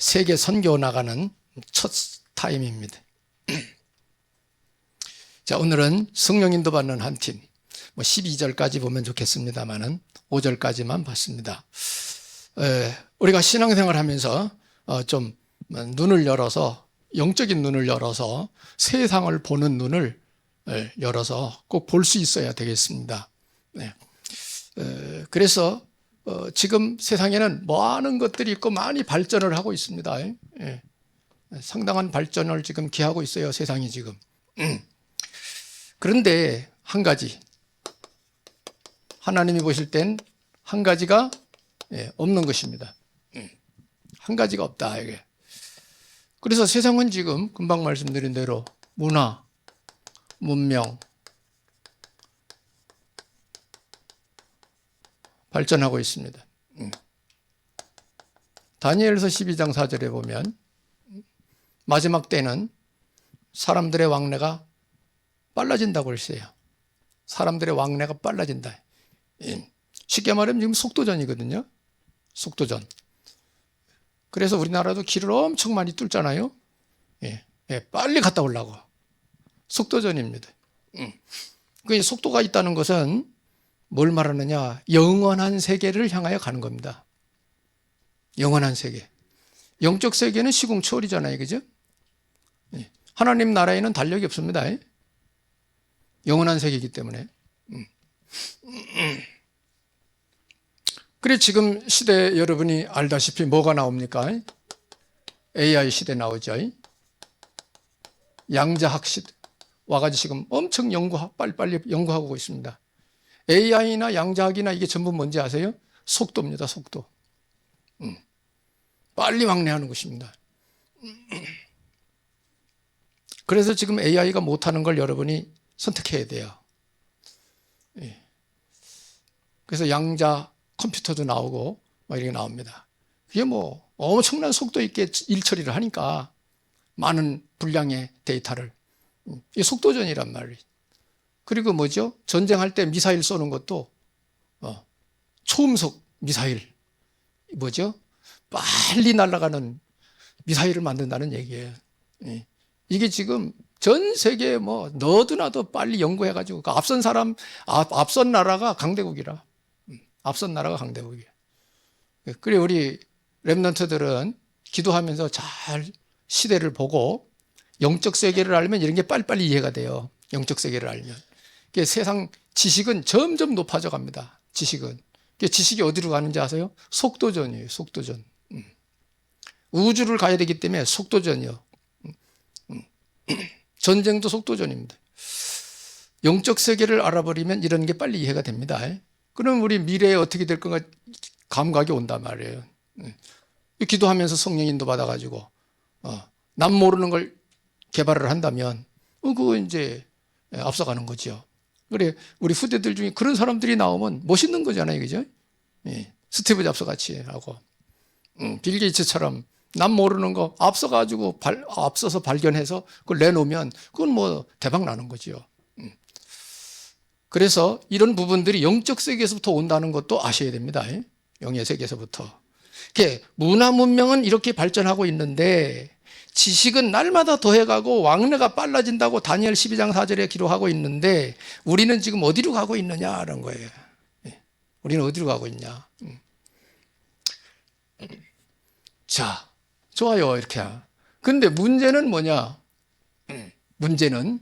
세계 선교 나가는 첫 타임입니다. 자, 오늘은 성령 인도 받는 한 팀, 12절까지 보면 좋겠습니다만은 5절까지만 봤습니다. 우리가 신앙생활 하면서 좀 눈을 열어서, 영적인 눈을 열어서 세상을 보는 눈을 열어서 꼭 볼 수 있어야 되겠습니다. 그래서 지금 세상에는 많은 것들이 있고 많이 발전을 하고 있습니다. 상당한 발전을 지금 기하고 있어요, 세상이 지금. 그런데 한 가지, 하나님이 보실 땐 한 가지가 없는 것입니다. 한 가지가 없다, 이게. 그래서 세상은 지금 금방 말씀드린 대로 문화, 문명, 발전하고 있습니다. 다니엘서 12장 4절에 보면 마지막 때는 사람들의 왕래가 빨라진다고 했어요. 사람들의 왕래가 빨라진다. 쉽게 말하면 지금 속도전이거든요. 속도전. 그래서 우리나라도 길을 엄청 많이 뚫잖아요. 빨리 갔다 오려고. 속도전입니다. 그 속도가 있다는 것은 뭘 말하느냐? 영원한 세계를 향하여 가는 겁니다. 영원한 세계. 영적 세계는 시궁초월이잖아요, 그죠? 하나님 나라에는 달력이 없습니다. 영원한 세계이기 때문에. 그래, 지금 시대 여러분이 알다시피 뭐가 나옵니까? AI 시대 나오죠. 양자학 시대 와가지고 지금 엄청 빨리 연구하고 있습니다. AI나 양자학이나 이게 전부 뭔지 아세요? 속도입니다, 속도. 빨리 왕래하는 것입니다. 그래서 지금 AI가 못하는 걸 여러분이 선택해야 돼요. 그래서 양자 컴퓨터도 나오고 이렇게 나옵니다. 그게 엄청난 속도 있게 일 처리를 하니까 많은 분량의 데이터를. 이게 속도전이란 말이에요. 그리고 뭐죠? 전쟁할 때 미사일 쏘는 것도 초음속 미사일, 뭐죠? 빨리 날아가는 미사일을 만든다는 얘기예요. 이게 지금 전 세계에 너도 나도 빨리 연구해가지고 앞선 나라가 강대국이라. 앞선 나라가 강대국이에요. 그래, 우리 렘넌트들은 기도하면서 잘 시대를 보고 영적 세계를 알면 이런 게 빨리빨리 이해가 돼요. 영적 세계를 알면. 세상 지식은 점점 높아져 갑니다. 지식은. 지식이 어디로 가는지 아세요? 속도전이에요. 속도전. 우주를 가야 되기 때문에 속도전이요. 전쟁도 속도전입니다. 영적 세계를 알아버리면 이런 게 빨리 이해가 됩니다. 그럼 우리 미래에 어떻게 될 건가 감각이 온단 말이에요. 기도하면서 성령 인도 받아가지고 남 모르는 걸 개발을 한다면 그거 이제 앞서가는 거죠. 그래, 우리 후대들 중에 그런 사람들이 나오면 멋있는 거잖아요, 그죠? 스티브 잡스 같이 하고 빌 게이츠처럼 남 모르는 거 앞서가지고 앞서서 발견해서 그걸 내놓으면 그건 대박 나는 거죠. 그래서 이런 부분들이 영적 세계에서부터 온다는 것도 아셔야 됩니다. 영의 세계에서부터. 문화 문명은 이렇게 발전하고 있는데 지식은 날마다 더해가고 왕래가 빨라진다고 다니엘 12장 4절에 기록하고 있는데 우리는 지금 어디로 가고 있느냐라는 거예요. 우리는 어디로 가고 있냐. 자, 좋아요, 이렇게. 근데 문제는 뭐냐? 문제는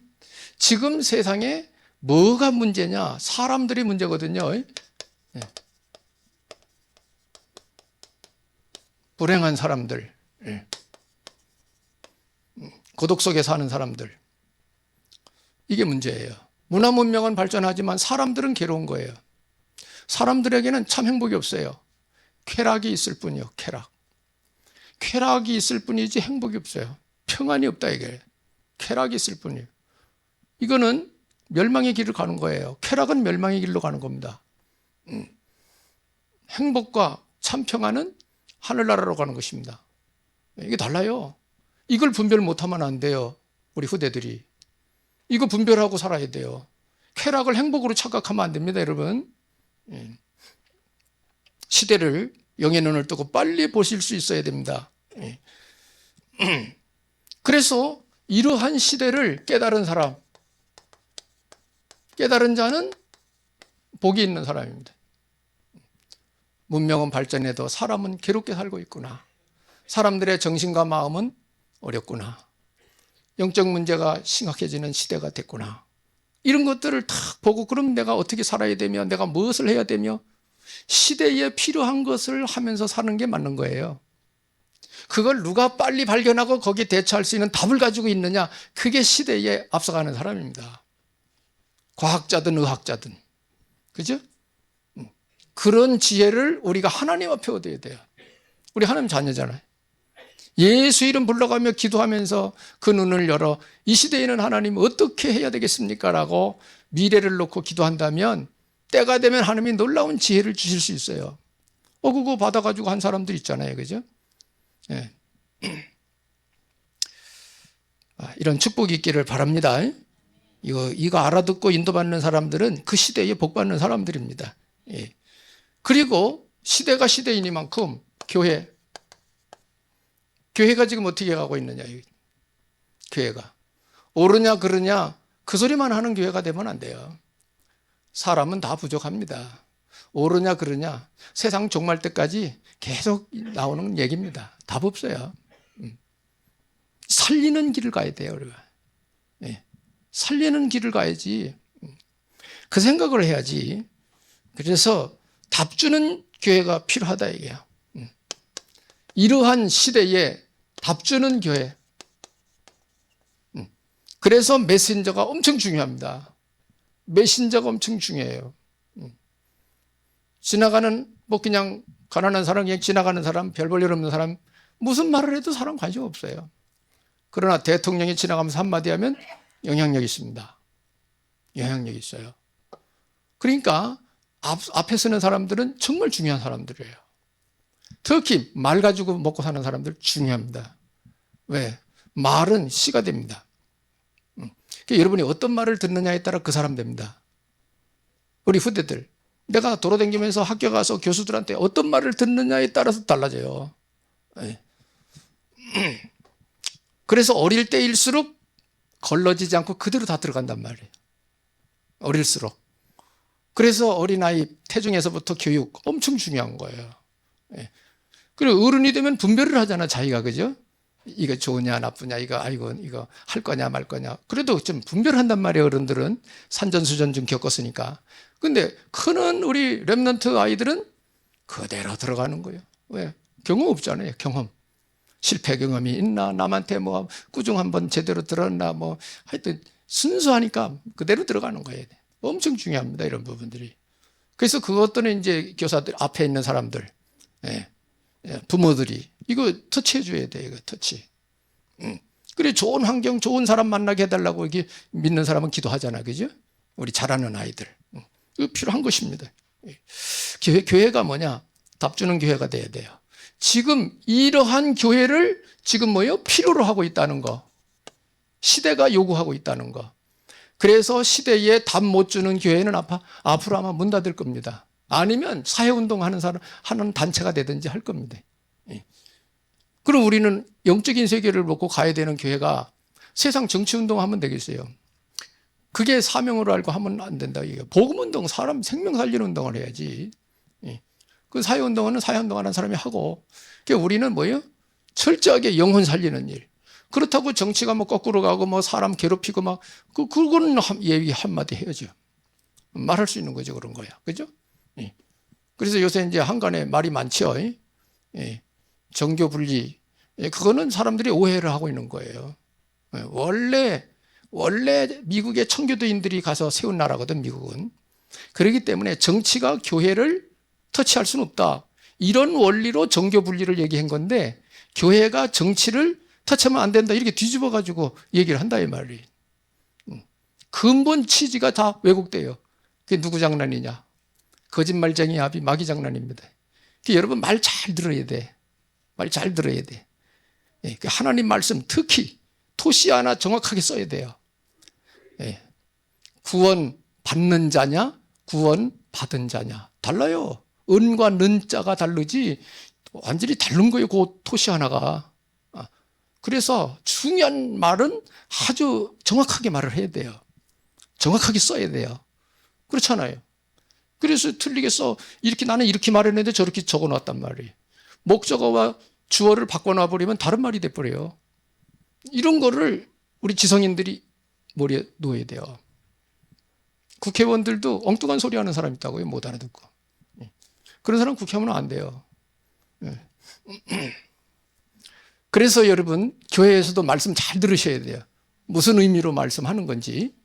지금 세상에 뭐가 문제냐? 사람들이 문제거든요. 불행한 사람들, 고독 속에 사는 사람들, 이게 문제예요. 문화 문명은 발전하지만 사람들은 괴로운 거예요. 사람들에게는 참 행복이 없어요. 쾌락이 있을 뿐이요. 쾌락이 있을 뿐이지 행복이 없어요. 평안이 없다, 이게. 쾌락이 있을 뿐이에요. 이거는 멸망의 길을 가는 거예요. 쾌락은 멸망의 길로 가는 겁니다. 행복과 참 평안은 하늘나라로 가는 것입니다. 이게 달라요. 이걸 분별 못하면 안 돼요. 우리 후대들이. 이거 분별하고 살아야 돼요. 쾌락을 행복으로 착각하면 안 됩니다, 여러분. 시대를 영의 눈을 뜨고 빨리 보실 수 있어야 됩니다. 그래서 이러한 시대를 깨달은 사람, 깨달은 자는 복이 있는 사람입니다. 문명은 발전해도 사람은 괴롭게 살고 있구나. 사람들의 정신과 마음은 어렵구나. 영적 문제가 심각해지는 시대가 됐구나. 이런 것들을 딱 보고 그럼 내가 어떻게 살아야 되며 내가 무엇을 해야 되며 시대에 필요한 것을 하면서 사는 게 맞는 거예요. 그걸 누가 빨리 발견하고 거기에 대처할 수 있는 답을 가지고 있느냐, 그게 시대에 앞서가는 사람입니다. 과학자든 의학자든. 그죠? 그런 지혜를 우리가 하나님 앞에 얻어야 돼요. 우리 하나님 자녀잖아요. 예수 이름 불러가며 기도하면서 그 눈을 열어 이 시대에는 하나님 어떻게 해야 되겠습니까? 라고 미래를 놓고 기도한다면 때가 되면 하나님이 놀라운 지혜를 주실 수 있어요. 그거 받아가지고 한 사람들 있잖아요. 그죠? 예. 이런 축복이 있기를 바랍니다. 이거 알아듣고 인도받는 사람들은 그 시대에 복받는 사람들입니다. 예. 그리고 시대가 시대이니만큼 교회가 지금 어떻게 가고 있느냐. 교회가 옳으냐 그르냐 그 소리만 하는 교회가 되면 안 돼요. 사람은 다 부족합니다. 옳으냐 그르냐 세상 종말 때까지 계속 나오는 얘기입니다. 답 없어요. 살리는 길을 가야 돼요. 우리가. 예. 살리는 길을 가야지. 그 생각을 해야지. 그래서 답 주는 교회가 필요하다 이게요. 이러한 시대에 답 주는 교회. 그래서 메신저가 엄청 중요합니다. 메신저가 엄청 중요해요. 지나가는 그냥 가난한 사람, 그냥 지나가는 사람, 별 볼 일 없는 사람 무슨 말을 해도 사람 관심 없어요. 그러나 대통령이 지나가면서 한마디 하면 영향력이 있습니다. 영향력이 있어요. 그러니까 앞에 서는 사람들은 정말 중요한 사람들이에요. 특히 말 가지고 먹고 사는 사람들 중요합니다. 왜? 말은 씨가 됩니다. 그러니까 여러분이 어떤 말을 듣느냐에 따라 그 사람 됩니다. 우리 후대들, 내가 돌아다니면서 학교 가서 교수들한테 어떤 말을 듣느냐에 따라서 달라져요. 그래서 어릴 때일수록 걸러지지 않고 그대로 다 들어간단 말이에요. 어릴수록. 그래서 어린아이 태중에서부터 교육 엄청 중요한 거예요. 그리고 어른이 되면 분별을 하잖아, 자기가. 그죠? 이거 좋으냐 나쁘냐, 이거 할 거냐 말 거냐. 그래도 좀 분별한단 말이에요. 어른들은 산전수전 좀 겪었으니까. 근데 크는 우리 렘넌트 아이들은 그대로 들어가는 거예요. 왜? 경험 없잖아요. 경험. 실패 경험이 있나, 남한테 꾸중 한번 제대로 들었나, 하여튼 순수하니까 그대로 들어가는 거예요. 엄청 중요합니다. 이런 부분들이. 그래서 그것들은 이제 교사들 앞에 있는 사람들, 부모들이 이거 터치해 줘야 돼요. 이거 터치. 그래 좋은 환경, 좋은 사람 만나게 해달라고 이게 믿는 사람은 기도하잖아, 그죠? 우리 잘하는 아이들. 이거 필요한 것입니다. 교회가 뭐냐? 답 주는 교회가 돼야 돼요. 지금 이러한 교회를 지금 필요로 하고 있다는 거. 시대가 요구하고 있다는 거. 그래서 시대에 답 못 주는 교회는 앞으로 아마 문 닫을 겁니다. 아니면 사회운동 하는 단체가 되든지 할 겁니다. 그럼 우리는 영적인 세계를 먹고 가야 되는 교회가 세상 정치운동 하면 되겠어요. 그게 사명으로 알고 하면 안 된다. 복음운동, 사람 생명 살리는 운동을 해야지. 그 사회운동은 사회운동하는 사람이 하고, 그러니까 우리는 철저하게 영혼 살리는 일. 그렇다고 정치가 거꾸로 가고 사람 괴롭히고 그거는 예의 한마디 해야죠. 말할 수 있는 거죠. 그런 거야. 그죠? 그래서 요새 이제 한간에 말이 많죠. 정교 분리. 그거는 사람들이 오해를 하고 있는 거예요. 원래 미국의 청교도인들이 가서 세운 나라거든, 미국은. 그렇기 때문에 정치가 교회를 터치할 수는 없다. 이런 원리로 정교 분리를 얘기한 건데, 교회가 정치를 터치하면 안 된다. 이렇게 뒤집어가지고 얘기를 한다, 이 말이. 근본 취지가 다 왜곡돼요. 그게 누구 장난이냐? 거짓말쟁이 아비 마귀 장난입니다. 여러분 말 잘 들어야 돼. 말 잘 들어야 돼. 하나님 말씀 특히 토시 하나 정확하게 써야 돼요. 구원 받는 자냐, 구원 받은 자냐 달라요. 은과 는자가 다르지 완전히 다른 거예요. 그 토시 하나가. 그래서 중요한 말은 아주 정확하게 말을 해야 돼요. 정확하게 써야 돼요. 그렇잖아요. 그래서 틀리게 써. 이렇게 나는 이렇게 말했는데 저렇게 적어 놨단 말이에요. 목적어와 주어를 바꿔 놔버리면 다른 말이 돼버려요. 이런 거를 우리 지성인들이 머리에 놓아야 돼요. 국회의원들도 엉뚱한 소리 하는 사람 있다고요. 못 알아듣고. 그런 사람 국회의원은 안 돼요. 그래서 여러분 교회에서도 말씀 잘 들으셔야 돼요. 무슨 의미로 말씀하는 건지.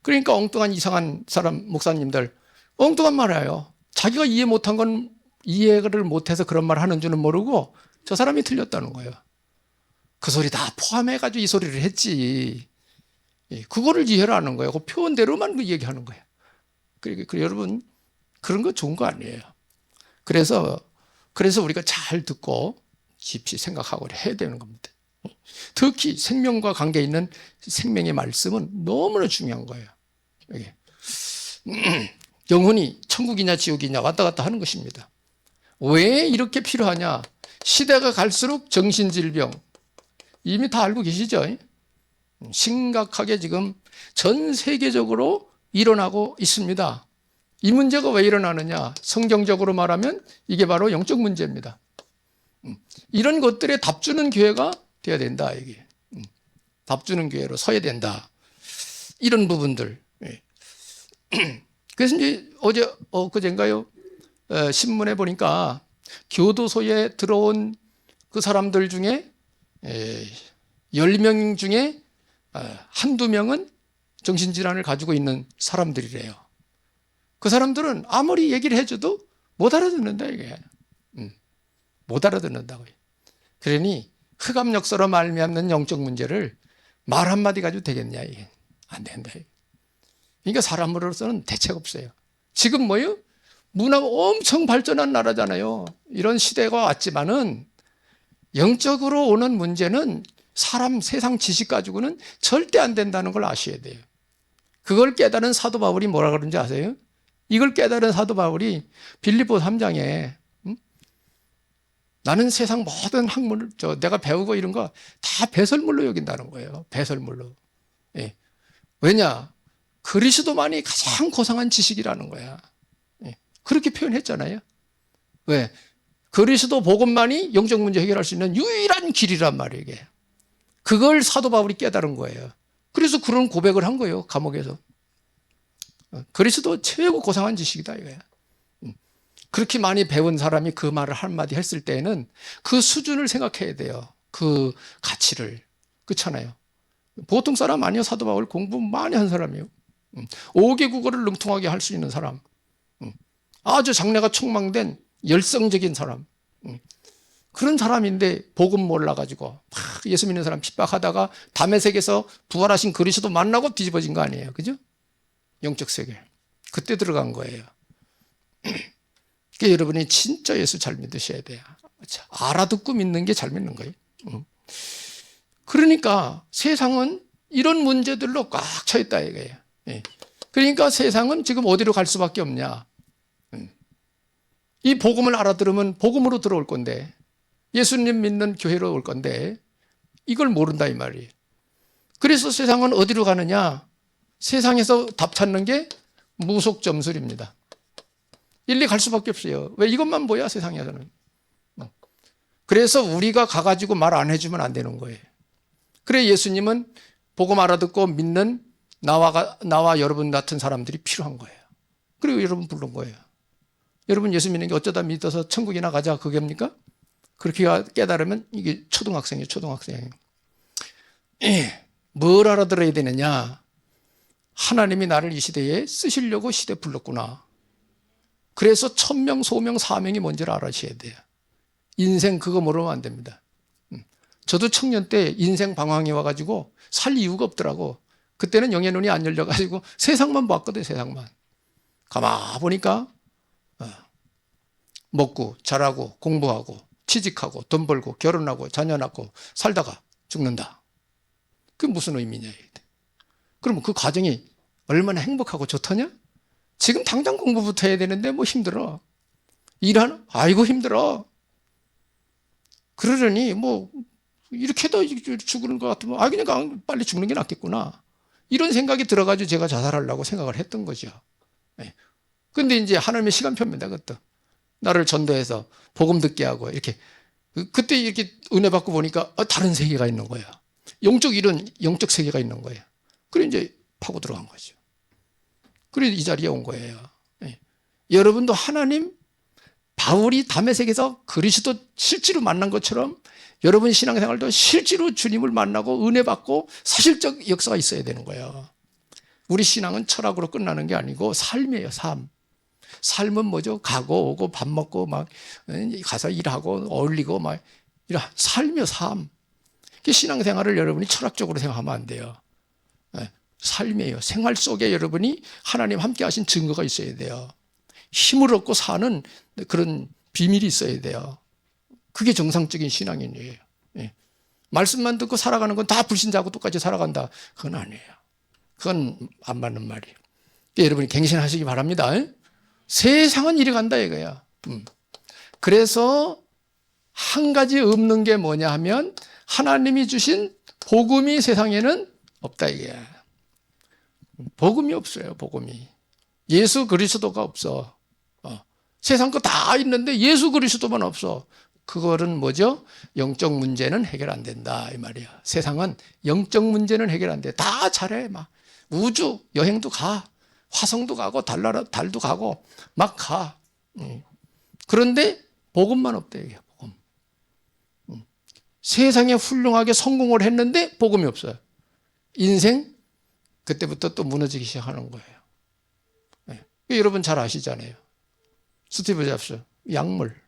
그러니까 엉뚱한 이상한 사람 목사님들 엉뚱한 말 해요. 자기가 이해 못한 건 이해를 못해서 그런 말 하는 줄은 모르고 저 사람이 틀렸다는 거예요. 그 소리 다 포함해가지고 이 소리를 했지. 그거를 이해를 하는 거예요. 그 표현대로만 그 얘기하는 거예요. 그러니까 여러분 그런 거 좋은 거 아니에요. 그래서 우리가 잘 듣고 깊이 생각하고 해야 되는 겁니다. 특히 생명과 관계 있는 생명의 말씀은 너무나 중요한 거예요. 여기. 영혼이 천국이냐 지옥이냐 왔다 갔다 하는 것입니다. 왜 이렇게 필요하냐? 시대가 갈수록 정신질병 이미 다 알고 계시죠? 심각하게 지금 전 세계적으로 일어나고 있습니다. 이 문제가 왜 일어나느냐? 성경적으로 말하면 이게 바로 영적 문제입니다. 이런 것들에 답 주는 교회가 돼야 된다. 이게 답 주는 교회로 서야 된다. 이런 부분들. 그래서 이제 그젠가요? 신문에 보니까 교도소에 들어온 그 사람들 중에 10명 중에 한두 명은 정신질환을 가지고 있는 사람들이래요. 그 사람들은 아무리 얘기를 해줘도 못 알아듣는다 이게. 못 알아듣는다고요. 그러니 흑암역사로 말미암는 영적 문제를 말 한마디 가지고 되겠냐 이게. 안 된다. 그러니까 사람으로서는 대책 없어요. 지금 뭐요? 문화가 엄청 발전한 나라잖아요. 이런 시대가 왔지만은 영적으로 오는 문제는 사람 세상 지식 가지고는 절대 안 된다는 걸 아셔야 돼요. 그걸 깨달은 사도 바울이 뭐라 그러는지 아세요? 이걸 깨달은 사도 바울이 빌립보 3장에 나는 세상 모든 학문을 내가 배우고 이런 거 다 배설물로 여긴다는 거예요. 배설물로. 예. 왜냐? 그리스도만이 가장 고상한 지식이라는 거야. 예. 그렇게 표현했잖아요. 왜? 그리스도 복음만이 영적 문제 해결할 수 있는 유일한 길이란 말이에요. 이게. 그걸 사도 바울이 깨달은 거예요. 그래서 그런 고백을 한 거예요. 감옥에서. 그리스도 최고 고상한 지식이다 이거야. 그렇게 많이 배운 사람이 그 말을 한마디 했을 때에는 그 수준을 생각해야 돼요. 그 가치를. 그렇잖아요. 보통 사람 아니에요. 사도 바울 공부 많이 한 사람이에요. 5개 국어를 능통하게 할 수 있는 사람. 아주 장래가 촉망된 열성적인 사람. 그런 사람인데 복음 몰라가지고 막 예수 믿는 사람 핍박하다가 다메섹에서 부활하신 그리스도 만나고 뒤집어진 거 아니에요. 그죠? 영적 세계. 그때 들어간 거예요. 그러니까 여러분이 진짜 예수 잘 믿으셔야 돼요. 알아듣고 믿는 게 잘 믿는 거예요. 그러니까 세상은 이런 문제들로 꽉 차 있다 이거예요. 그러니까 세상은 지금 어디로 갈 수밖에 없냐. 이 복음을 알아들으면 복음으로 들어올 건데 예수님 믿는 교회로 올 건데 이걸 모른다 이 말이에요. 그래서 세상은 어디로 가느냐. 세상에서 답 찾는 게 무속점술입니다. 일리 갈 수밖에 없어요. 왜 이것만 보여 세상에서는. 그래서 우리가 가가지고 말 안 해주면 안 되는 거예요. 그래 예수님은 복음 알아듣고 믿는 나와 여러분 같은 사람들이 필요한 거예요. 그리고 여러분 부른 거예요. 여러분 예수 믿는 게 어쩌다 믿어서 천국이나 가자 그게입니까? 그렇게 깨달으면 이게 초등학생이에요. 초등학생. 뭘 알아들어야 되느냐. 하나님이 나를 이 시대에 쓰시려고 시대 불렀구나. 그래서 천명, 소명, 사명이 뭔지를 알아셔야 돼요. 인생 그거 모르면 안 됩니다. 저도 청년 때 인생 방황이 와가지고 살 이유가 없더라고. 그때는 영의 눈이 안 열려가지고 세상만 봤거든, 세상만. 가만 보니까 먹고 잘하고 공부하고 취직하고 돈 벌고 결혼하고 자녀 낳고 살다가 죽는다. 그게 무슨 의미냐. 그러면 그 과정이 얼마나 행복하고 좋더냐? 지금 당장 공부부터 해야 되는데 뭐 힘들어. 아이고 힘들어. 그러려니 뭐 이렇게 해도 죽는 것 같으면 그냥 빨리 죽는 게 낫겠구나. 이런 생각이 들어가지고 제가 자살하려고 생각을 했던 거죠. 근데 이제 하나님의 시간표입니다. 그것도 나를 전도해서 복음 듣게 하고 이렇게 그때 이렇게 은혜 받고 보니까 다른 세계가 있는 거예요. 영적 일은 영적 세계가 있는 거예요. 그래 이제 파고 들어간 거죠. 그래 이 자리에 온 거예요. 여러분도 하나님 바울이 다메섹에서 그리스도 실제로 만난 것처럼 여러분 신앙생활도 실제로 주님을 만나고 은혜 받고 사실적 역사가 있어야 되는 거예요. 우리 신앙은 철학으로 끝나는 게 아니고 삶이에요. 삶. 삶은 뭐죠? 가고 오고 밥 먹고 막 가서 일하고 어울리고 막 이런 삶이요. 삶. 신앙생활을 여러분이 철학적으로 생각하면 안 돼요. 삶이에요. 생활 속에 여러분이 하나님 함께 하신 증거가 있어야 돼요. 힘을 얻고 사는 그런 비밀이 있어야 돼요. 그게 정상적인 신앙인이에요. 말씀만 듣고 살아가는 건 다 불신자하고 똑같이 살아간다. 그건 아니에요. 그건 안 맞는 말이에요. 여러분이 갱신하시기 바랍니다. 세상은 이리 간다 이거야. 그래서 한 가지 없는 게 뭐냐 하면 하나님이 주신 복음이 세상에는 없다 이거야. 복음이 없어요. 복음이. 예수 그리스도가 없어. 세상 거 다 있는데 예수 그리스도만 없어. 그거는 뭐죠? 영적 문제는 해결 안 된다 이 말이야. 세상은 영적 문제는 해결 안 돼. 다 잘해. 막 우주 여행도 가. 화성도 가고 달도 가고 막 가. 그런데 복음만 없다 이게 복음. 세상에 훌륭하게 성공을 했는데 복음이 없어요. 인생 그때부터 또 무너지기 시작하는 거예요. 여러분 잘 아시잖아요. 스티브 잡스 약물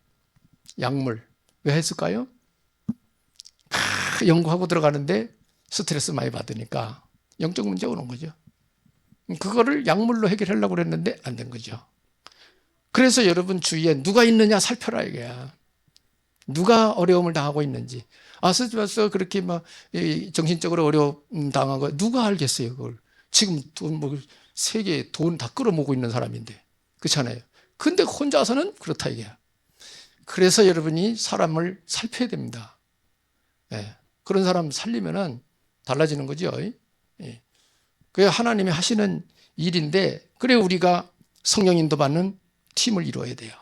왜 했을까요? 연구하고 들어가는데 스트레스 많이 받으니까 영적 문제 오는 거죠. 그거를 약물로 해결하려고 그랬는데 안 된 거죠. 그래서 여러분 주위에 누가 있느냐 살펴라 이거야. 누가 어려움을 당하고 있는지. 스티브 잡스 그렇게 막 정신적으로 어려움 당한 거 누가 알겠어요 그걸. 지금 세계 돈 다 끌어모으고 있는 사람인데 그렇잖아요. 근데 혼자서는 그렇다 이게야. 그래서 여러분이 사람을 살펴야 됩니다. 그런 사람 살리면은 달라지는 거죠. 그게 하나님이 하시는 일인데 그래 우리가 성령 인도 받는 팀을 이루어야 돼요.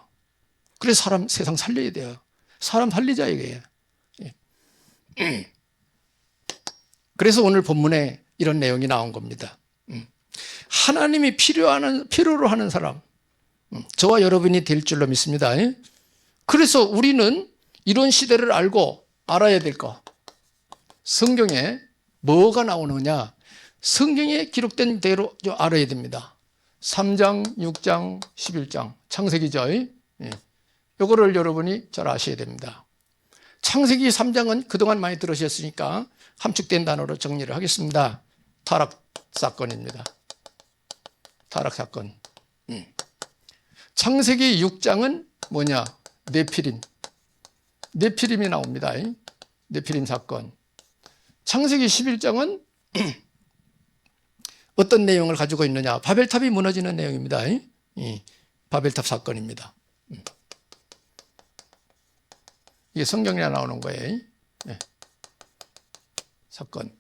그래서 세상 살려야 돼요. 사람 살리자 이게. 그래서 오늘 본문에 이런 내용이 나온 겁니다. 하나님이 필요로 하는 사람, 저와 여러분이 될 줄로 믿습니다. 그래서 우리는 이런 시대를 알고 알아야 될 거. 성경에 뭐가 나오느냐? 성경에 기록된 대로 알아야 됩니다. 3장, 6장, 11장 창세기죠. 이거를 여러분이 잘 아셔야 됩니다. 창세기 3장은 그동안 많이 들으셨으니까 함축된 단어로 정리를 하겠습니다. 타락 사건입니다. 타락 사건. 창세기 6장은 뭐냐? 네피림이 나옵니다. 네피림 사건. 창세기 11장은 어떤 내용을 가지고 있느냐? 바벨탑이 무너지는 내용입니다. 바벨탑 사건입니다. 이게 성경에 나오는 거예요. 사건.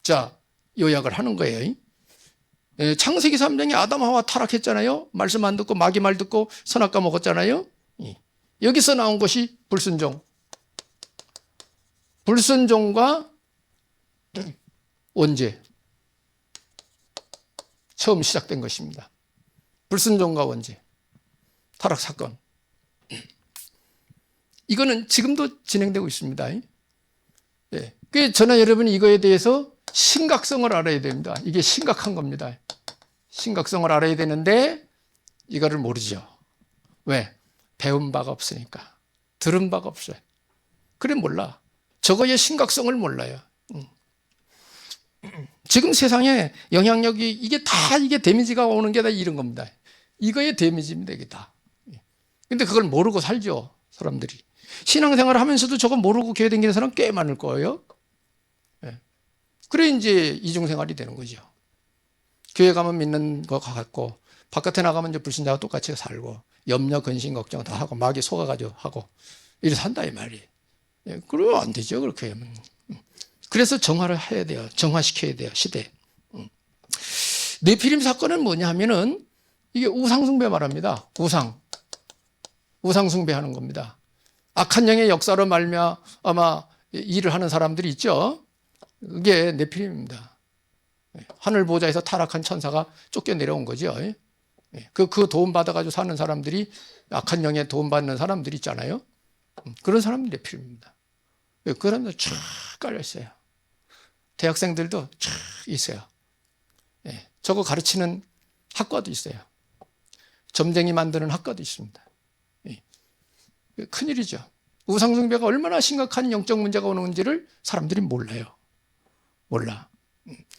자, 요약을 하는 거예요. 창세기 3장에 아담 하와 타락했잖아요. 말씀 안 듣고 마귀 말 듣고 선악과 먹었잖아요. 여기서 나온 것이 불순종. 불순종과 원죄. 처음 시작된 것입니다. 불순종과 원죄. 타락 사건. 이거는 지금도 진행되고 있습니다. 그래서 저는 여러분이 이거에 대해서 심각성을 알아야 됩니다. 이게 심각한 겁니다. 심각성을 알아야 되는데 이거를 모르죠. 왜? 배운 바가 없으니까. 들은 바가 없어요. 그래 몰라. 저거의 심각성을 몰라요. 지금 세상에 영향력이 이게 데미지가 오는 게 다 이런 겁니다. 이거의 데미지입니다. 이게 다. 근데 그걸 모르고 살죠. 사람들이. 신앙생활을 하면서도 저거 모르고 교회 다니는 사람 꽤 많을 거예요. 그래 이제 이중생활이 되는 거죠. 교회 가면 믿는 거 같고 바깥에 나가면 이제 불신자와 똑같이 살고 염려, 근심, 걱정 다 하고 마귀 속아가지고 하고 이렇게 산다 이 말이에요. 그러면 안 되죠. 그렇게 하면. 그래서 정화를 해야 돼요. 정화시켜야 돼요, 시대에. 네피림 사건은 뭐냐 하면은 이게 우상숭배 말합니다. 우상숭배하는 겁니다. 악한 영의 역사로 말미암아 일을 하는 사람들이 있죠. 그게 네피림입니다. 하늘 보좌에서 타락한 천사가 쫓겨 내려온 거죠. 그 도움 받아가지고 사는 사람들이 악한 영에 도움 받는 사람들이 있잖아요. 그런 사람들이 네피림입니다. 그 사람들 쫙 깔려 있어요. 대학생들도 쫙 있어요. 저거 가르치는 학과도 있어요. 점쟁이 만드는 학과도 있습니다. 큰일이죠. 우상숭배가 얼마나 심각한 영적 문제가 오는지를 사람들이 몰라요. 몰라.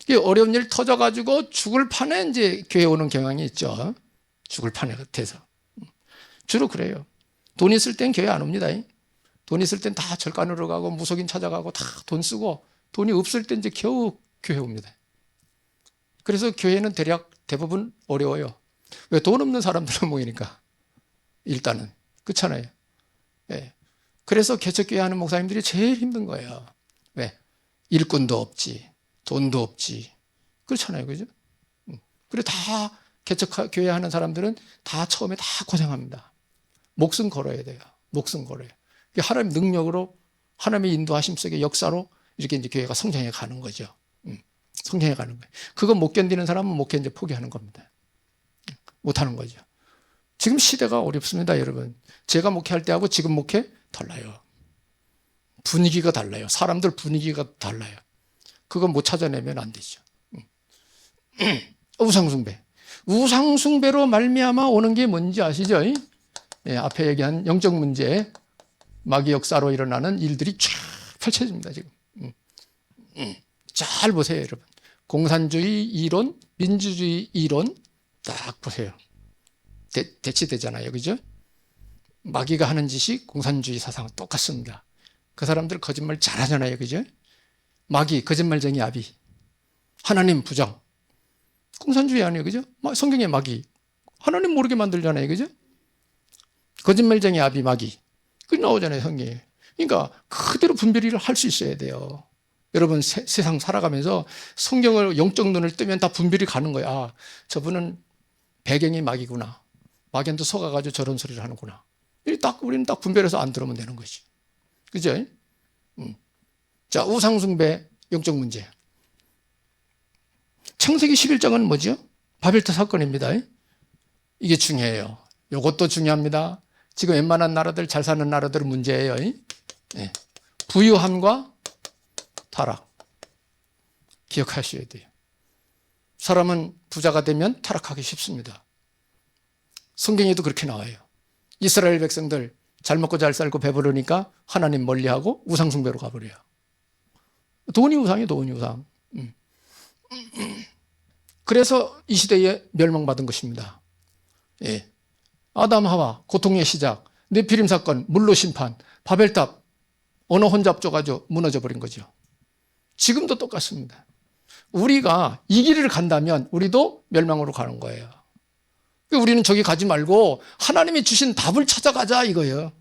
이게 어려운 일 터져가지고 죽을 판에 이제 교회 오는 경향이 있죠. 죽을 판에 같아서. 주로 그래요. 돈 있을 땐 교회 안 옵니다. 돈 있을 땐 다 절간으로 가고 무속인 찾아가고 다 돈 쓰고, 돈이 없을 땐 이제 겨우 교회 옵니다. 그래서 교회는 대부분 어려워요. 왜? 돈 없는 사람들은 모이니까. 일단은. 그렇잖아요. 그래서 개척교회 하는 목사님들이 제일 힘든 거예요. 왜? 일꾼도 없지, 돈도 없지. 그렇잖아요. 그죠? 그리고 다 개척교회 하는 사람들은 다 처음에 다 고생합니다. 목숨 걸어야 돼요. 목숨 걸어요. 하나님 능력으로, 하나님의 인도하심 속의 역사로 이렇게 이제 교회가 성장해 가는 거죠. 성장해 가는 거예요. 그거 못 견디는 사람은 목회 이제 포기하는 겁니다. 못 하는 거죠. 지금 시대가 어렵습니다, 여러분. 제가 목회할 때하고 지금 목회 달라요. 분위기가 달라요. 사람들 분위기가 달라요. 그거 못 찾아내면 안 되죠. 우상숭배. 우상숭배로 말미암아 오는 게 뭔지 아시죠? 앞에 얘기한 영적 문제, 마귀 역사로 일어나는 일들이 쫙 펼쳐집니다, 지금. 잘 보세요, 여러분. 공산주의 이론, 민주주의 이론 딱 보세요. 대치되잖아요, 그죠? 마귀가 하는 짓이 공산주의 사상은 똑같습니다. 그 사람들 거짓말 잘하잖아요, 그죠? 마귀, 거짓말쟁이 아비. 하나님 부정. 공산주의 아니에요, 그죠? 성경의 마귀. 하나님 모르게 만들잖아요, 그죠? 거짓말쟁이 아비, 마귀. 그게 나오잖아요, 성경에. 그러니까 그대로 분별을 할 수 있어야 돼요. 여러분 세상 살아가면서 성경을 영적 눈을 뜨면 다 분별이 가는 거야. 아, 저분은 배경이 마귀구나. 마귀한테 속아가지고 저런 소리를 하는구나. 우리는 딱 분별해서 안 들으면 되는 거지. 그죠? 자, 우상숭배 영적 문제. 창세기 11장은 뭐죠? 바벨탑 사건입니다. 이게 중요해요. 이것도 중요합니다. 지금 웬만한 나라들, 잘 사는 나라들은 문제예요. 부유함과 타락. 기억하셔야 돼요. 사람은 부자가 되면 타락하기 쉽습니다. 성경에도 그렇게 나와요. 이스라엘 백성들 잘 먹고 잘 살고 배부르니까 하나님 멀리하고 우상숭배로 가버려요. 돈이 우상이에요, 돈이 우상. 그래서 이 시대에 멸망받은 것입니다. 아담 하와 고통의 시작, 네피림 사건, 물로 심판, 바벨탑 언어 혼잡져가지고 무너져 버린 거죠. 지금도 똑같습니다. 우리가 이 길을 간다면 우리도 멸망으로 가는 거예요. 우리는 저기 가지 말고 하나님이 주신 답을 찾아가자 이거예요.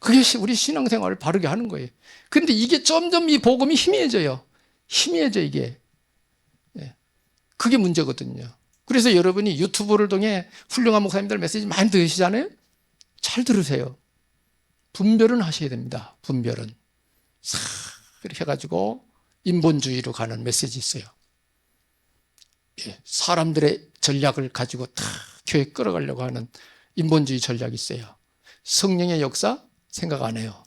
그게 우리 신앙생활을 바르게 하는 거예요. 근데 이게 점점 이 복음이 희미해져요. 희미해져 이게. 그게 문제거든요. 그래서 여러분이 유튜브를 통해 훌륭한 목사님들 메시지 많이 들으시잖아요. 잘 들으세요. 분별은 하셔야 됩니다. 분별은. 싹 이렇게 해가지고 인본주의로 가는 메시지 있어요. 사람들의 전략을 가지고 다 교회 끌어가려고 하는 인본주의 전략이 있어요. 성령의 역사 생각 안 해요.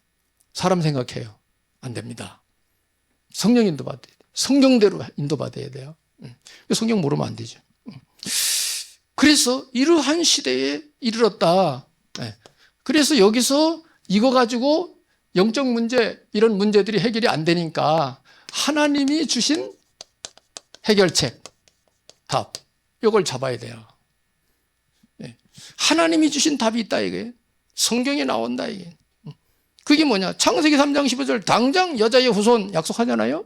사람 생각해요. 안 됩니다. 성령 인도받아야 돼요. 성경대로 인도받아야 돼요. 성경 모르면 안 되죠. 그래서 이러한 시대에 이르렀다. 그래서 여기서 이거 가지고 영적 문제, 이런 문제들이 해결이 안 되니까 하나님이 주신 해결책, 답, 이걸 잡아야 돼요. 하나님이 주신 답이 있다 이게. 성경에 나온다 이게. 그게 뭐냐? 창세기 3장 15절 당장 여자의 후손 약속하잖아요.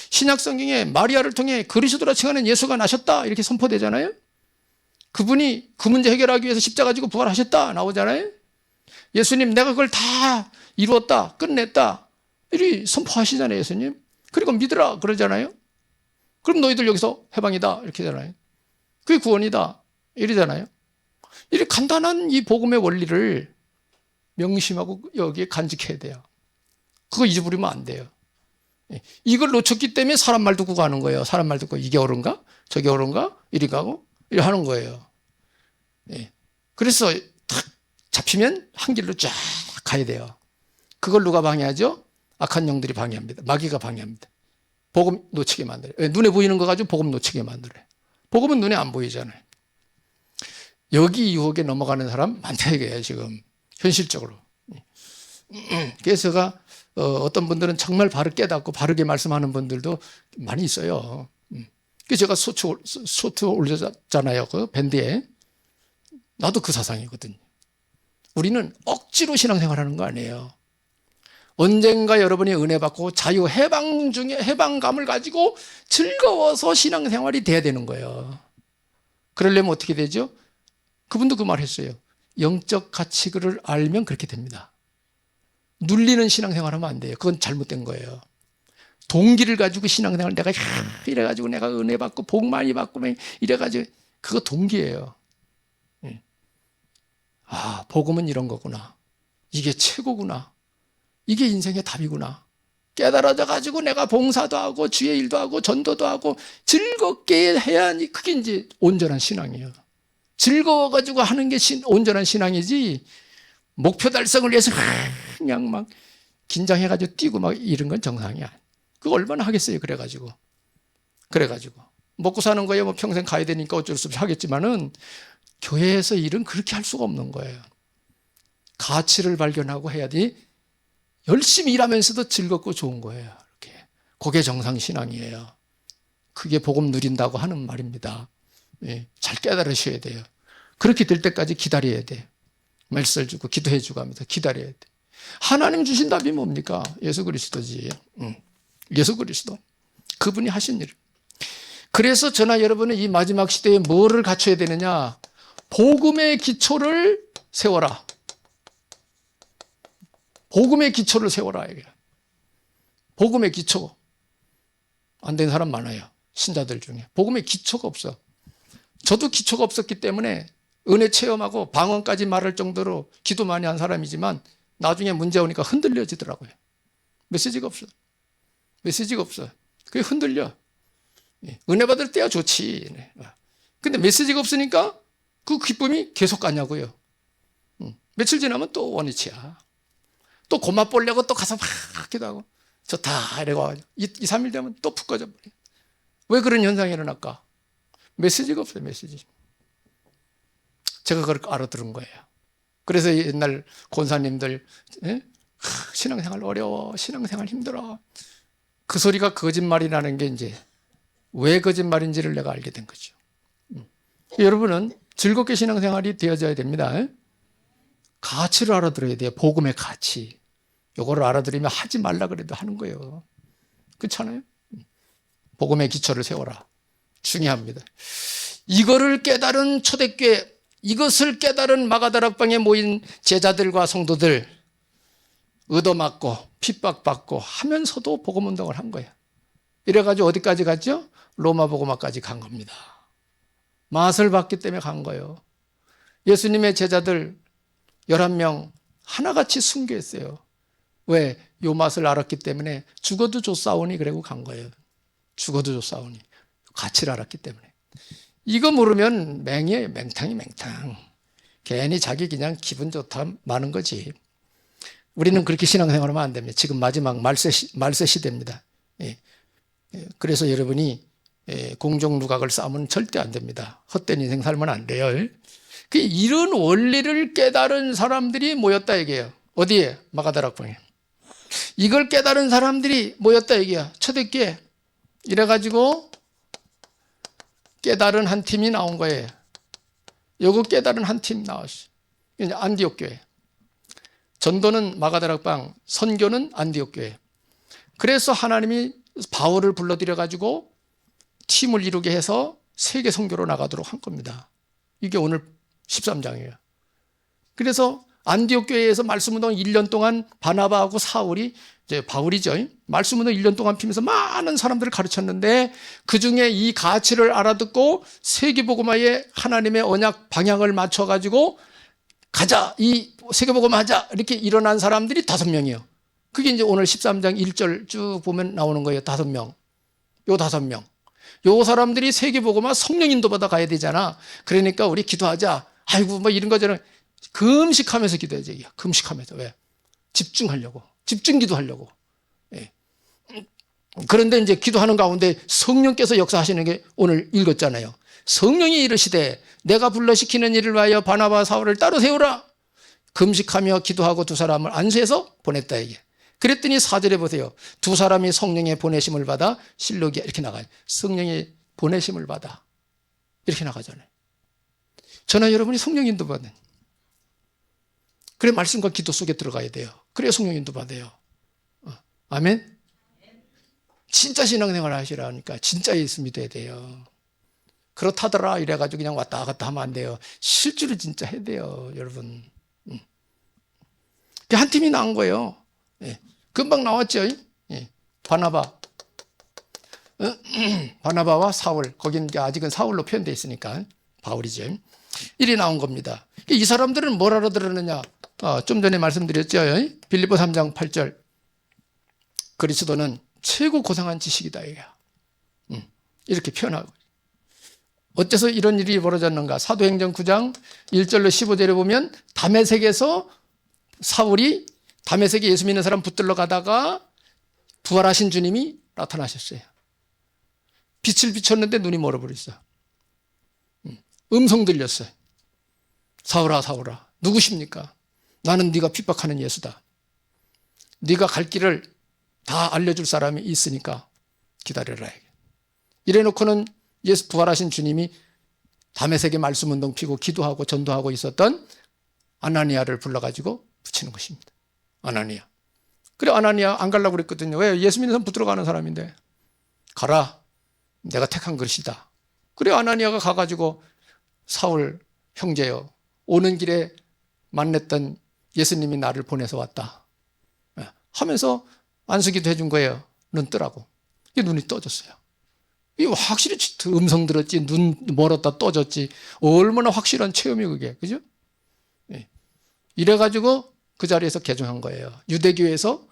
신약 성경에 마리아를 통해 그리스도라 칭하는 예수가 나셨다 이렇게 선포되잖아요. 그분이 그 문제 해결하기 위해서 십자가 지고 부활하셨다 나오잖아요. 예수님 내가 그걸 다 이루었다 끝냈다 이리 선포하시잖아요, 예수님. 그리고 믿으라 그러잖아요. 그럼 너희들 여기서 해방이다 이렇게 하잖아요. 그게 구원이다 이러잖아요. 이렇게 간단한 이 복음의 원리를 명심하고 여기에 간직해야 돼요. 그거 잊어버리면 안 돼요. 이걸 놓쳤기 때문에 사람 말 듣고 가는 거예요. 사람 말 듣고 이게 옳은가? 저게 옳은가? 이리 가고 이리 하는 거예요. 그래서 탁 잡히면 한 길로 쫙 가야 돼요. 그걸 누가 방해하죠? 악한 영들이 방해합니다. 마귀가 방해합니다. 복음 놓치게 만들어요. 눈에 보이는 거 가지고 복음 놓치게 만들어요. 복음은 눈에 안 보이잖아요. 여기 유혹에 넘어가는 사람 많다 이거예요, 지금. 현실적으로. 그래서 제가 어떤 분들은 정말 바로 깨닫고 바르게 말씀하는 분들도 많이 있어요. 그래서 제가 소트 올렸잖아요, 그 밴드에. 나도 그 사상이거든요. 우리는 억지로 신앙생활하는 거 아니에요. 언젠가 여러분이 은혜 받고 자유 해방 중에 해방감을 가지고 즐거워서 신앙생활이 돼야 되는 거예요. 그러려면 어떻게 되죠? 그분도 그 말 했어요. 영적 가치를 알면 그렇게 됩니다. 눌리는 신앙생활하면 안 돼요. 그건 잘못된 거예요. 동기를 가지고 신앙생활 내가 이래가지고 내가 은혜 받고 복 많이 받고 이래가지고 그거 동기예요. 아, 복음은 이런 거구나. 이게 최고구나. 이게 인생의 답이구나. 깨달아져 가지고 내가 봉사도 하고 주의 일도 하고 전도도 하고 즐겁게 해야 하니 그게 이제 온전한 신앙이에요. 즐거워 가지고 하는 게 온전한 신앙이지 목표 달성을 위해서 그냥 막 긴장해 가지고 뛰고 막 이런 건 정상이야. 그거 얼마나 하겠어요. 그래가지고 먹고 사는 거에 뭐 평생 가야 되니까 어쩔 수 없이 하겠지만은 교회에서 일은 그렇게 할 수가 없는 거예요. 가치를 발견하고 해야지 열심히 일하면서도 즐겁고 좋은 거예요. 이렇게. 그게 정상 신앙이에요. 그게 복음 누린다고 하는 말입니다. 잘 깨달으셔야 돼요. 그렇게 될 때까지 기다려야 돼요. 말씀을 주고 기도해 주고 하면서 기다려야 돼요. 하나님 주신 답이 뭡니까? 예수 그리스도지. 예수 그리스도. 그분이 하신 일. 그래서 저나 여러분은 이 마지막 시대에 뭐를 갖춰야 되느냐? 복음의 기초를 세워라. 복음의 기초를 세워라. 복음의 기초. 안 된 사람 많아요. 신자들 중에. 복음의 기초가 없어. 저도 기초가 없었기 때문에 은혜 체험하고 방언까지 말할 정도로 기도 많이 한 사람이지만 나중에 문제 오니까 흔들려지더라고요. 메시지가 없어. 메시지가 없어. 그게 흔들려. 은혜 받을 때야 좋지. 근데 메시지가 없으니까 그 기쁨이 계속 가냐고요. 며칠 지나면 또 원위치야. 또 고맛 보려고 또 가서 막 기도하고 좋다 이러고 2, 3일 되면 또 푹 꺼져 버려. 왜 그런 현상이 일어날까? 메시지가 없어요. 메시지. 제가 그걸 알아들은 거예요. 그래서 옛날 권사님들 신앙생활 어려워, 신앙생활 힘들어. 그 소리가 거짓말이라는 게 이제 왜 거짓말인지를 내가 알게 된 거죠. 여러분은 즐겁게 신앙생활이 되어져야 됩니다. 가치를 알아들어야 돼요. 복음의 가치. 요거를 알아들으면 하지 말라 그래도 하는 거예요. 그렇잖아요? 복음의 기초를 세워라. 중요합니다. 이거를 깨달은 초대교회, 이것을 깨달은 마가다락방에 모인 제자들과 성도들 얻어맞고 핍박받고 하면서도 복음운동을 한 거예요. 이래가지고 어디까지 갔죠? 로마 복음화까지 간 겁니다. 맛을 봤기 때문에 간 거예요. 예수님의 제자들 11명 하나같이 순교했어요. 왜? 요 맛을 알았기 때문에 죽어도 좋사오니 그러고 간 거예요. 죽어도 좋사오니. 가치를 알았기 때문에. 이거 모르면 맹이에요. 맹탕이 맹탕. 괜히 자기 그냥 기분 좋다 마는 거지. 우리는 그렇게 신앙생활하면 안 됩니다. 지금 마지막 말세 시대입니다. 그래서 여러분이 공정누각을 쌓으면 절대 안 됩니다. 헛된 인생 살면 안 돼요. 이런 원리를 깨달은 사람들이 모였다 얘기해요. 어디에? 마가다락방에. 이걸 깨달은 사람들이 모였다 얘기야. 초대교회. 이래가지고 깨달은 한 팀이 나온 거예요. 요거 깨달은 한 팀 나왔어요. 이제 안디옥 교회. 전도는 마가다락방, 선교는 안디옥 교회. 그래서 하나님이 바울을 불러들여가지고 팀을 이루게 해서 세계 선교로 나가도록 한 겁니다. 이게 오늘 13장이에요. 그래서 안디옥 교회에서 말씀운동 1년 동안 바나바하고 사울이, 이제 바울이죠, 말씀운동 1년 동안 피면서 많은 사람들을 가르쳤는데 그중에 이 가치를 알아듣고 세계복음화에 하나님의 언약 방향을 맞춰가지고 가자, 이 세계복음 하자, 이렇게 일어난 사람들이 5명이에요. 그게 이제 오늘 13장 1절 쭉 보면 나오는 거예요. 5명. 요 5명. 요 사람들이 세계복음화 성령 인도 받아 가야 되잖아. 그러니까 우리 기도하자. 아이고, 뭐 이런 거저런. 금식하면서 기도해야지. 금식하면서. 왜? 집중하려고. 집중 기도하려고. 예. 그런데 이제 기도하는 가운데 성령께서 역사하시는 게 오늘 읽었잖아요. 성령이 이르시되 내가 불러시키는 일을 위하여 바나바 사울을 따로 세우라. 금식하며 기도하고 2사람을 안수해서 보냈다 이게. 그랬더니 4절에 보세요. 2사람이 성령의 보내심을 받아 실록이 이렇게 나가요. 성령의 보내심을 받아 이렇게 나가잖아요. 저는 여러분이 성령 인도 받는. 그래 말씀과 기도 속에 들어가야 돼요. 그래야 성령 인도 받아요. 아멘. 진짜 신앙생활 하시라니까 진짜 예수 믿어야 돼요. 그렇다더라 이래가지고 그냥 왔다 갔다 하면 안 돼요. 실제로 진짜 해야 돼요, 여러분. 한 팀이 나온 거예요. 예. 금방 나왔죠. 예. 바나바와 사울. 거기는 아직은 사울로 표현되어 있으니까 바울이죠. 일이 나온 겁니다. 이 사람들은 뭘 알아들었느냐? 좀 전에 말씀드렸죠. 빌립보 3장 8절. 그리스도는 최고 고상한 지식이다. 이렇게 표현하고. 어째서 이런 일이 벌어졌는가? 사도행전 9장 1절로 15절에 보면 다메섹에서 사울이 다메섹에 예수 믿는 사람 붙들러 가다가 부활하신 주님이 나타나셨어요. 빛을 비췄는데 눈이 멀어버렸어. 음성 들렸어요. 사울아 사울아 누구십니까? 나는 네가 핍박하는 예수다. 네가 갈 길을 다 알려줄 사람이 있으니까 기다려라. 이래놓고는 예수 부활하신 주님이 다메섹에 말씀운동 피고 기도하고 전도하고 있었던 아나니아를 불러가지고 붙이는 것입니다. 아나니아. 그래 아나니아 안 가려고 그랬거든요. 왜? 예수 믿는 사람 붙들어 가는 사람인데. 가라. 내가 택한 것이다. 그래 아나니아가 가가지고 사울 형제여 오는 길에 만났던 예수님이 나를 보내서 왔다 하면서 안수기도 해준 거예요. 눈 뜨라고. 눈이 떠졌어요. 이 확실히 음성 들었지 눈 멀었다 떠졌지 얼마나 확실한 체험이 그게. 그죠? 이래가지고 그 자리에서 개종한 거예요. 유대교에서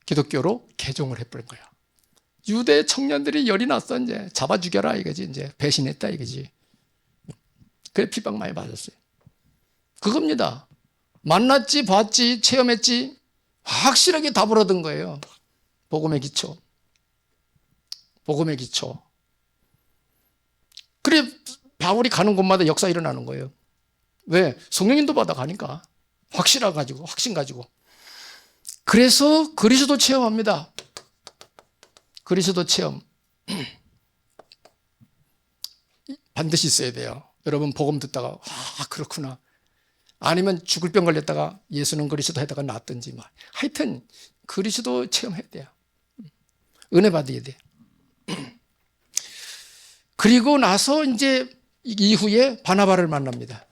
기독교로 개종을 해버린 거예요. 유대 청년들이 열이 났어. 이제 잡아 죽여라 이거지. 이제 배신했다 이거지. 그래 핍박 많이 받았어요. 그겁니다. 만났지 봤지 체험했지 확실하게 답을 얻은 거예요. 복음의 기초. 복음의 기초. 그래 바울이 가는 곳마다 역사 일어나는 거예요. 왜? 성령인도 받아 가니까. 확실하 가지고 확신 가지고. 그래서 그리스도 체험합니다. 그리스도 체험. 반드시 있어야 돼요. 여러분 복음 듣다가 그렇구나. 아니면 죽을 병 걸렸다가 예수는 그리스도 하다가 낫든지 뭐. 하여튼 그리스도 체험해야 돼요. 은혜 받아야 돼요. 그리고 나서 이제 이후에 바나바를 만납니다.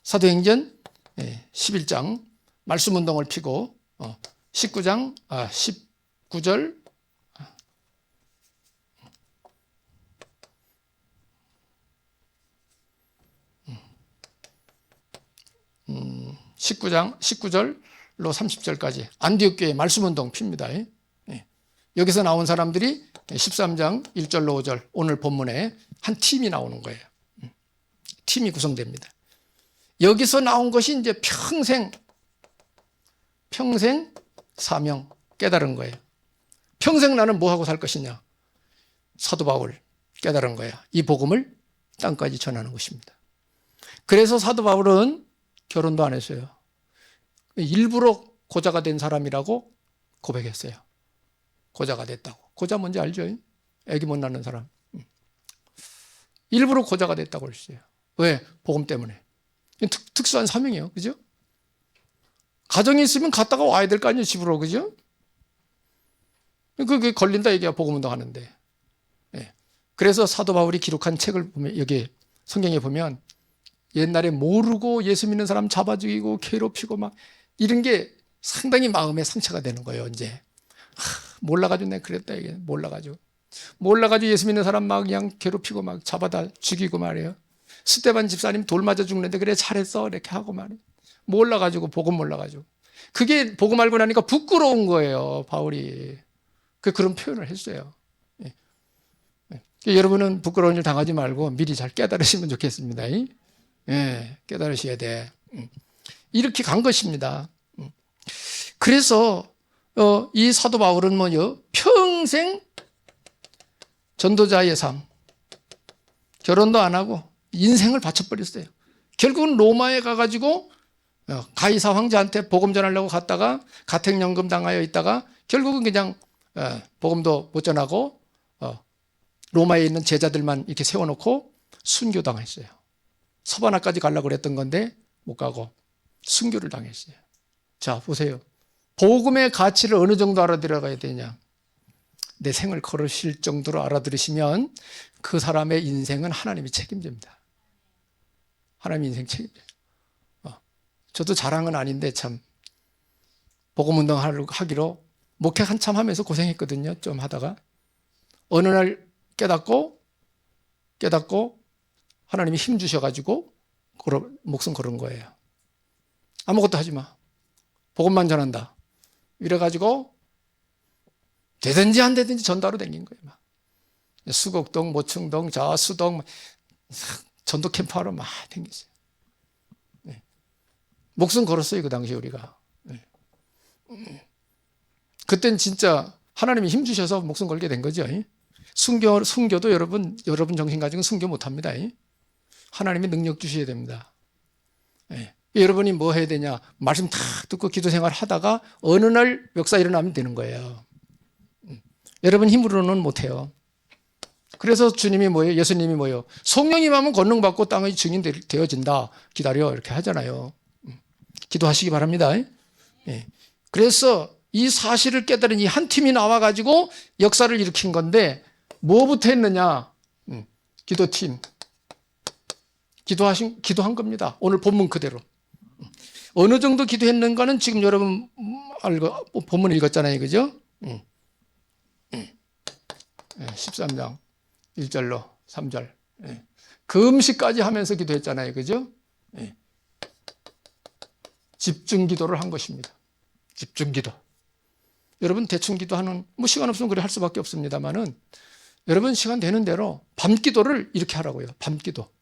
사도행전 11장 말씀운동을 피고 19절 19절로 30절까지 안디옥 교회 말씀운동 핍니다. 여기서 나온 사람들이 13장 1절로 5절 오늘 본문에 한 팀이 나오는 거예요. 팀이 구성됩니다. 여기서 나온 것이 이제 평생 사명 깨달은 거예요. 평생 나는 뭐 하고 살 것이냐? 사도 바울 깨달은 거야. 이 복음을 땅까지 전하는 것입니다. 그래서 사도 바울은 결혼도 안 했어요. 일부러 고자가 된 사람이라고 고백했어요. 고자가 됐다고. 고자 뭔지 알죠? 애기 못 낳는 사람. 일부러 고자가 됐다고 그랬어요. 왜? 복음 때문에. 특수한 사명이에요. 그죠? 가정이 있으면 갔다가 와야 될 거 아니에요, 집으로. 그죠? 그게 걸린다 얘기야, 복음운동 하는데. 그래서 사도 바울이 기록한 책을 보면, 여기 성경에 보면 옛날에 모르고 예수 믿는 사람 잡아 죽이고 괴롭히고 막 이런 게 상당히 마음에 상처가 되는 거예요. 이제 몰라가지고 내가 그랬다 이게 몰라가지고 예수 믿는 사람 막 그냥 괴롭히고 막 잡아다 죽이고 말이에요. 스데반 집사님 돌 맞아 죽는데 그래 잘했어 이렇게 하고 말이에요. 몰라가지고 복음 몰라가지고 그게 복음 알고 나니까 부끄러운 거예요. 바울이 그런 표현을 했어요. 여러분은 부끄러운 일 당하지 말고 미리 잘 깨달으시면 좋겠습니다. 예, 깨달으셔야 돼. 이렇게 간 것입니다. 그래서 이 사도 바울은 뭐요? 평생 전도자의 삶, 결혼도 안 하고 인생을 바쳐버렸어요. 결국은 로마에 가가지고 가이사 황제한테 복음 전하려고 갔다가 가택연금 당하여 있다가 결국은 그냥 복음도 못 전하고 로마에 있는 제자들만 이렇게 세워놓고 순교당했어요. 서바나까지 가려고 그랬던 건데 못 가고 순교를 당했어요. 자, 보세요. 복음의 가치를 어느 정도 알아들어가야 되냐. 내 생을 걸으실 정도로 알아들으시면 그 사람의 인생은 하나님이 책임집니다. 하나님의 인생 책임져요. 저도 자랑은 아닌데 참 복음운동 하기로 목회 한참 하면서 고생했거든요. 좀 하다가 어느 날 깨닫고 하나님이 힘 주셔가지고 목숨 걸은 거예요. 아무것도 하지 마. 복음만 전한다. 이래가지고 되든지 안 되든지 전도하러 다닌 거예요. 막. 수곡동, 모충동, 수동 전도 캠프하러 막 다녔어요. 네. 목숨 걸었어요. 그 당시에 우리가. 네. 그땐 진짜 하나님이 힘 주셔서 목숨 걸게 된 거죠. 순교도 여러분 정신 가지고 순교 못합니다. 하나님이 능력 주셔야 됩니다. 여러분이 뭐 해야 되냐? 말씀 다 듣고 기도 생활 하다가 어느 날 역사 일어나면 되는 거예요. 여러분 힘으로는 못해요. 그래서 주님이 뭐예요? 예수님이 뭐예요? 성령이 임하면 권능받고 땅의 증인 되어진다. 기다려 이렇게 하잖아요. 기도하시기 바랍니다. 그래서 이 사실을 깨달은 이 한 팀이 나와가지고 역사를 일으킨 건데 뭐부터 했느냐? 기도팀. 기도한 겁니다. 오늘 본문 그대로. 어느 정도 기도했는가는 지금 여러분 본문 읽었잖아요. 그죠? 13장 1절로 3절. 금식까지 하면서 기도했잖아요. 그죠? 집중 기도를 한 것입니다. 집중 기도. 여러분 대충 기도하는 시간 없으면 그래 할 수밖에 없습니다만은 여러분 시간 되는 대로 밤 기도를 이렇게 하라고요. 밤 기도.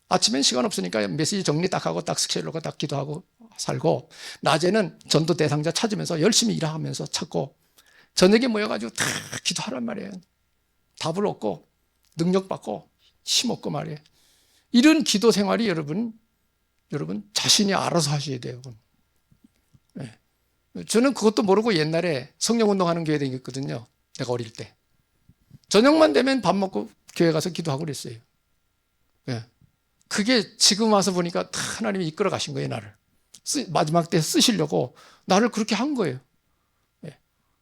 아침엔 시간 없으니까 메시지 정리 딱 하고 딱 스케줄로 딱 기도하고 살고 낮에는 전도 대상자 찾으면서 열심히 일하면서 찾고 저녁에 모여가지고 다 기도하란 말이에요. 답을 얻고 능력 받고 힘 얻고 말이에요. 이런 기도 생활이 여러분 자신이 알아서 하셔야 돼요. 네. 저는 그것도 모르고 옛날에 성령운동하는 교회 다녔거든요. 내가 어릴 때. 저녁만 되면 밥 먹고 교회 가서 기도하고 그랬어요. 네. 그게 지금 와서 보니까 다 하나님이 이끌어 가신 거예요, 나를. 마지막 때 쓰시려고 나를 그렇게 한 거예요. 네.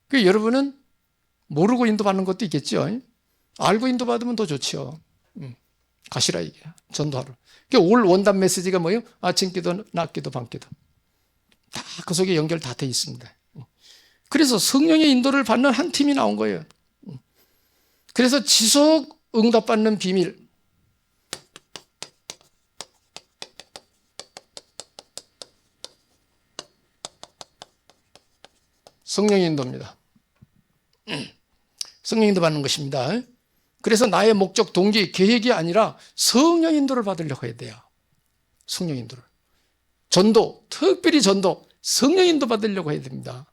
그 여러분은 모르고 인도받는 것도 있겠죠. 알고 인도받으면 더 좋죠. 가시라 이게 전도하러. 올 원단 메시지가 뭐예요? 아침 기도, 낮 기도, 밤 기도. 다 그 속에 연결 다 돼 있습니다. 그래서 성령의 인도를 받는 한 팀이 나온 거예요. 그래서 지속 응답받는 비밀. 성령의 인도입니다. 성령 인도 받는 것입니다. 그래서 나의 목적, 동기, 계획이 아니라 성령 인도를 받으려고 해야 돼요. 성령 인도를. 전도, 특별히 전도, 성령 인도 받으려고 해야 됩니다.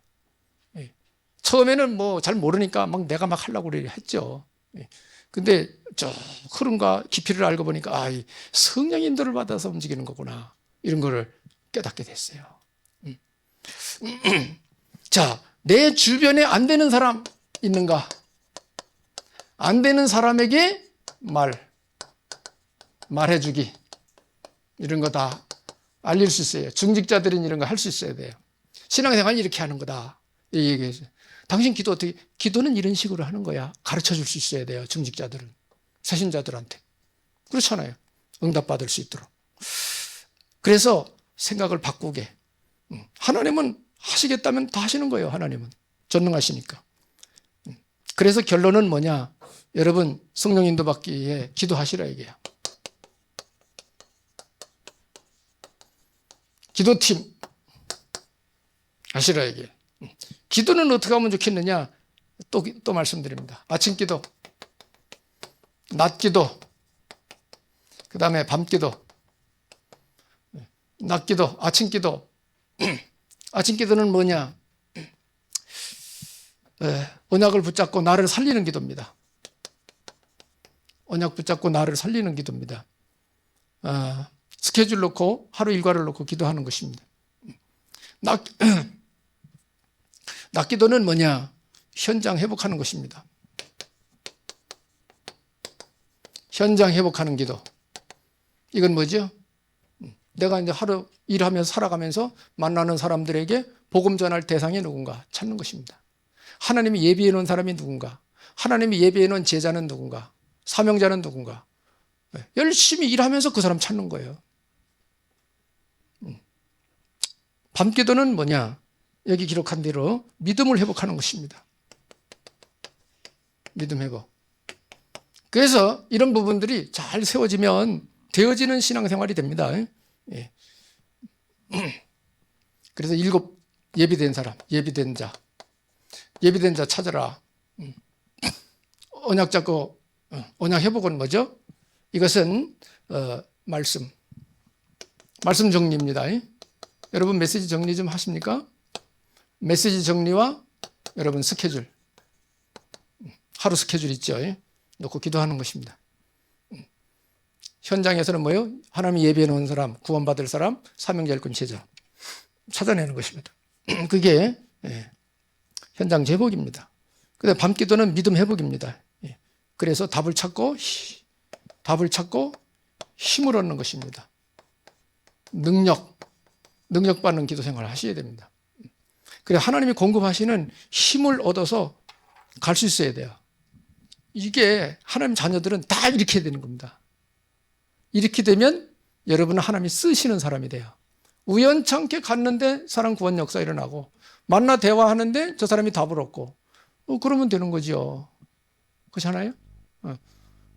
처음에는 잘 모르니까 내가 막 하려고 했죠. 근데 저 흐름과 깊이를 알고 보니까 성령 인도를 받아서 움직이는 거구나. 이런 거를 깨닫게 됐어요. 자, 내 주변에 안 되는 사람 있는가? 안 되는 사람에게 말해주기. 이런 거 다 알릴 수 있어요. 중직자들은 이런 거 할 수 있어야 돼요. 신앙생활은 이렇게 하는 거다. 이 얘기해서. 당신 기도는 이런 식으로 하는 거야. 가르쳐 줄 수 있어야 돼요. 중직자들은. 새신자들한테. 그렇잖아요. 응답받을 수 있도록. 그래서 생각을 바꾸게. 하나님은 하시겠다면 다 하시는 거예요. 하나님은 전능하시니까. 그래서 결론은 뭐냐? 여러분 성령 인도 받기 위해 기도하시라 이게요. 기도팀 하시라 이게. 기도는 어떻게 하면 좋겠느냐? 또 말씀드립니다. 아침 기도, 낮 기도, 그 다음에 밤 기도, 낮 기도, 아침 기도. 아침 기도는 뭐냐? 언약을 붙잡고 나를 살리는 기도입니다. 언약 붙잡고 나를 살리는 기도입니다. 스케줄 놓고 하루 일과를 놓고 기도하는 것입니다. 낮 기도는 뭐냐? 현장 회복하는 것입니다. 현장 회복하는 기도. 이건 뭐죠? 내가 이제 하루 일하면서 살아가면서 만나는 사람들에게 복음 전할 대상이 누군가 찾는 것입니다. 하나님이 예비해 놓은 사람이 누군가, 하나님이 예비해 놓은 제자는 누군가, 사명자는 누군가. 열심히 일하면서 그 사람 찾는 거예요. 밤 기도는 뭐냐? 여기 기록한 대로 믿음을 회복하는 것입니다. 믿음 회복. 그래서 이런 부분들이 잘 세워지면 되어지는 신앙생활이 됩니다. 그래서 7 예비된 사람, 예비된 자 찾아라. 언약 잡고 언약 회복은 뭐죠? 이것은 말씀 정리입니다. 여러분 메시지 정리 좀 하십니까? 메시지 정리와 여러분 스케줄, 하루 스케줄 있죠? 놓고 기도하는 것입니다. 현장에서는 뭐예요? 하나님이 예비해 놓은 사람, 구원받을 사람, 사명자 일꾼 제자 찾아내는 것입니다. 그게 현장 회복입니다. 근데 밤 기도는 믿음 회복입니다. 그래서 답을 찾고 힘을 얻는 것입니다. 능력 받는 기도 생활을 하셔야 됩니다. 그래 하나님이 공급하시는 힘을 얻어서 갈 수 있어야 돼요. 이게 하나님 자녀들은 다 이렇게 되는 겁니다. 이렇게 되면 여러분은 하나님이 쓰시는 사람이 돼요. 우연찮게 갔는데 사람 구원 역사 일어나고 만나 대화하는데 저 사람이 답을 얻고 그러면 되는 거죠. 그렇잖아요?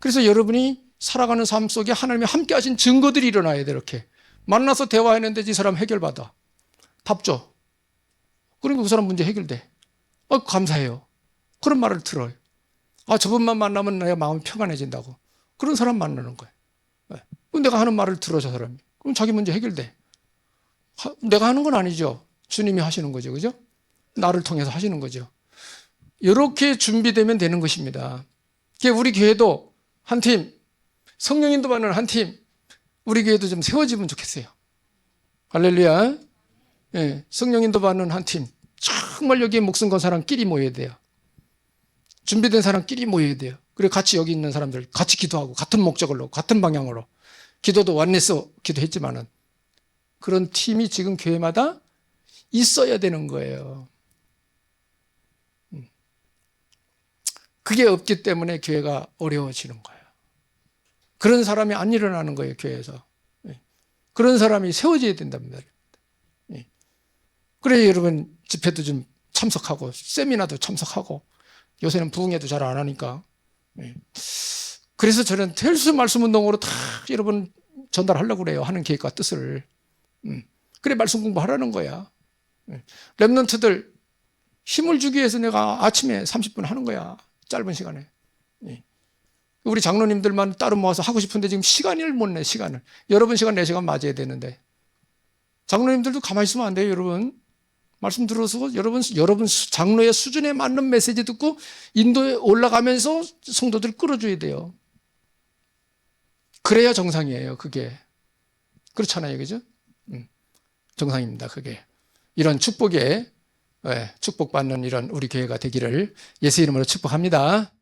그래서 여러분이 살아가는 삶 속에 하나님이 함께 하신 증거들이 일어나야 돼. 이렇게 만나서 대화했는데 이 사람 해결받아. 답 줘. 그러니까 그 사람 문제 해결돼. 감사해요. 그런 말을 들어요. 저분만 만나면 내 마음이 평안해진다고. 그런 사람 만나는 거예요. 내가 하는 말을 들어 저 사람이. 그럼 자기 문제 해결돼. 내가 하는 건 아니죠. 주님이 하시는 거죠. 그죠? 나를 통해서 하시는 거죠. 이렇게 준비되면 되는 것입니다. 우리 교회도 한 팀, 성령인도 받는 한 팀, 우리 교회도 좀 세워지면 좋겠어요. 할렐루야. 성령인도 받는 한 팀, 정말 여기에 목숨 건 사람끼리 모여야 돼요. 준비된 사람끼리 모여야 돼요. 그리고 같이 여기 있는 사람들 같이 기도하고 같은 목적을 놓고 같은 방향으로. 기도도 원네스 기도했지만은 그런 팀이 지금 교회마다 있어야 되는 거예요. 그게 없기 때문에 교회가 어려워지는 거예요. 그런 사람이 안 일어나는 거예요, 교회에서. 그런 사람이 세워져야 된답니다. 그래야 여러분 집회도 좀 참석하고 세미나도 참석하고 요새는 부흥회도 잘 안 하니까. 그래서 저는 텔스 말씀 운동으로 다 여러분 전달하려고 그래요. 하는 계획과 뜻을. 그래 말씀 공부하라는 거야. 렘넌트들 힘을 주기 위해서 내가 아침에 30분 하는 거야. 짧은 시간에. 우리 장로님들만 따로 모아서 하고 싶은데 지금 시간을 못 내, 시간을. 여러분 시간 4시간 맞아야 되는데. 장로님들도 가만히 있으면 안 돼요, 여러분. 말씀 들어서 여러분 장로의 수준에 맞는 메시지 듣고 인도에 올라가면서 성도들 끌어줘야 돼요. 그래야 정상이에요, 그게. 그렇잖아요, 그죠? 정상입니다, 그게. 이런 축복에, 축복받는 이런 우리 교회가 되기를 예수 이름으로 축복합니다.